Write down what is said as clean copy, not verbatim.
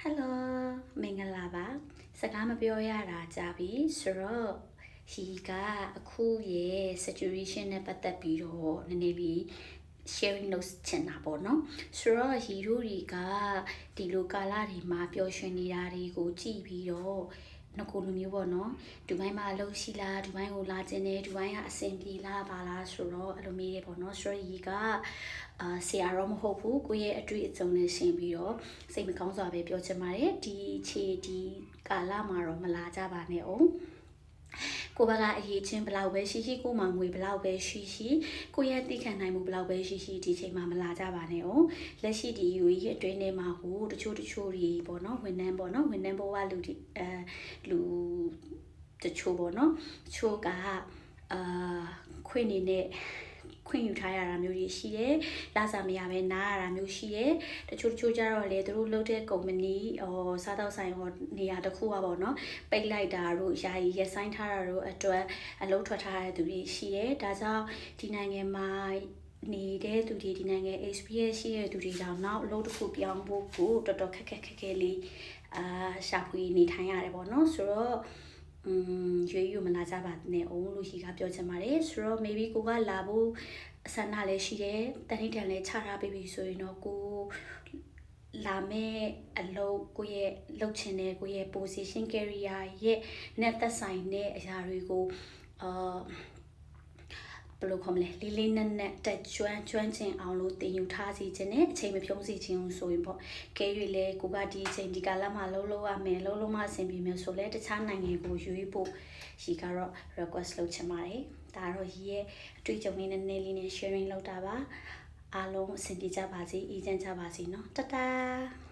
Hello မင်္ဂလာပါစကားမပြောရတာကြာပြီဆိုတော့ဒီကအခုရဲ့ situation နဲ့ပတ်သက်ပြီးတော့နည်းနည်းလေး sharing လုပ်ချင်တာပေါ့နော်ဆိုတော့ဟီရိုတွေကဒီလိုကာလတွေမှာပျော်ရွှင်နေတာတွေကိုကြည့်ပြီးတော့နှကိုလိုမျိုးပေါ့နော်ဒူဘိုင်းမှာအလုပ်ရှိလားဒူဘိုင်းကိုလာခြင်းနဲ့ဒူဘိုင်းကအဆင်ပြေလားပါလားဆိုတော့အဲ့လိုမေးရပေါ့နော်ဆိုတော့ဒီကဆရာတော့မဟုတ်ဘူးကိုယ့်ရဲ့အတွေ့အကြုံနဲ့ရှင်းပြီးတော့စိတ်မကောင်းစွာပဲပြောချင်ပါတယ်ဒီကာလမှာတော့မလာကြပါနဲ့အောင်ကိုဘကအရေးချင်းဘလောက်ပဲရှိရှိကိုမှငွေဘလောက်ပဲရှိရှိကိုရဲ့သိခံနိုင်မှုဘလောက်ပဲရှိရှိဒီချိန်မှာမလာကြပါနဲ့အောင်လက်ရှိဒီ UAE အတွင်းထဲမှာဟိုတချို့တွေပေါ့နော်ဝန်ထမ်းပေါ့နော်ဝန်ထမ်းဘဝလူတချို့ပေါ့နော်တချို့ကခွင့်နေနဲ့ခွင့်ယူထားရတာမျိုးတွေရှိတယ်။လာစားမရပဲနားရတာမျိုးရှိတယ်။တချို့ကြတော့လေသူတို့လုပ်တဲ့ကုမ္ပဏီစားတော့ဆိုင်နေရာတစ်ခုอ่ะပေါ့နော်ပိတ်လိုက်တာတို့ယာယီရက်ဆိုင်ထားတာတို့အတွက်အလုပ်ထွက်ထားတဲ့သူတွေရှိတယ်။ဒါကြောင့်ဒီနိုင်ငံမှာနေတဲ့သူတွေဒီနိုင်ငံ experience ရှိတဲ့သူတွေတောင်နောက်အလုပ်တစ်ခုပြောင်းဖို့ကိုတော်တော်ခက်ခဲလေးရှာဖွေနေထိုင်ရတယ်ပေါ့နော်ဆိုတော့ရွေးယူမလာကြပါနဲ့အောင်လို့ရှိကပြောချင်ပါတယ်ဆိုတော့ maybe ကိုကလာဖို့ဆန္ဒလည်းရှိတယ်တဏိတန်လည်းချထားပြီးပြီဆိုရင်တော့ကိုလာမဲ့အလုပ်ကိုရဲ့လုပ်ချင်တဲ့ကိုရဲ့ position career ရဲ့နဲ့သက်ဆိုင်တဲ့အရာတွေကိုဘယ်လိုခေါ်မလဲလေးလေးနက်နက်တက်ကျွမ်းကျင်အောင်လို့တင်ယူထားစီခြင်းနဲ့အချိန်မဖြုံးစီခြင်းဆိုရင်ပေါ့ကဲ၍လဲကိုကဒီအချိန်ဒီကာလမှာလုံးရမယ်လုံးမအဆင်ပြေမယ်ဆိုလဲတခြားနိုင်ငံကိုရွေးဖို့ရှိကတော့ request လုပ်ချင်ပါတယ်ဒါတော့ရီရဲ့အတွေ့အကြုံလေးနည်းနည်းလေးနဲ့ sharing လုပ်တာပါအားလုံးအဆင်ပြေကြပါစေအေးချမ်းကြပါစေเนาะတတာ